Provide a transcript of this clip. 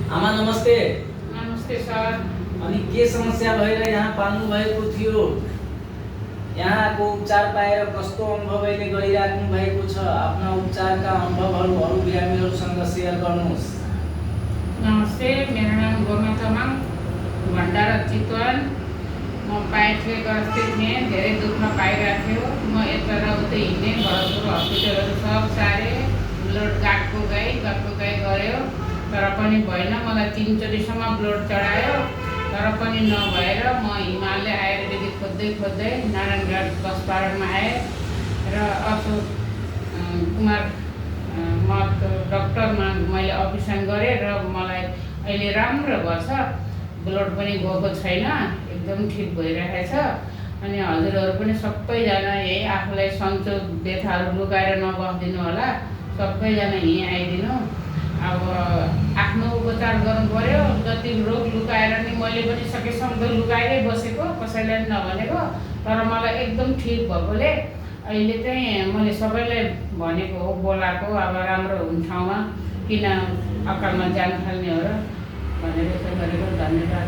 आमा नमस्ते। नमस्ते सर। अनि के समस्या भएर यहाँ पाल्नु भएको थियो? यहाँको उपचार पाएर कस्तो अनुभवले गरिराख्नु भएको छ? आफ्ना उपचारका अनुभवहरू अरू बिरामीहरूसँग सेयर गर्नुहोस्। नमस्ते, मेरो नाम गोमा तामाङ, भण्डारा चितवन। म पाइथ्लेको अस्ति थिएँ, धेरै दुःख पाइरहेको थियो। म यता र उता हिँड्ने, भरतपुर हस्पिटलहरू सब सारे, ब्लड गएको गए गऱ्यो, तर पनि भएन। मलाई 3 चोटिसम्म ब्लड चढायो, तर पनि नभएर म हिमालय आयुर्वेदिक खोज्दै नारायणगढ 10-12मा आएँ र अशोक कुमार डक्टरमा मैले अप्रेसन गरेँ र मलाई अहिले राम्रो भएछ। ब्लड पनि गएको छैन, एकदम ठिक भइरहेछ। अनि हजुरहरू पनि सबैजना यही आफूलाई सन्चो व्यथाहरू लुकाएर नबस्दिनु होला, सबैजना यहीँ आइदिनु। अब आफ्नो उपचार गर्नु पर्यो। जति रोग लुकाएर नि मैले पनि सकेसम्म लुकाएरै बसेको, कसैलाई नभनेको, तर मलाई एकदम ठिक भएकोले अहिले चाहिँ मैले सबैलाई भनेको हो, बोलाएको। अब राम्रो हुने ठाउँमा किन अकालमा जान थाल्ने हो र भनेर चाहिँ गरेको। धन्यवाद।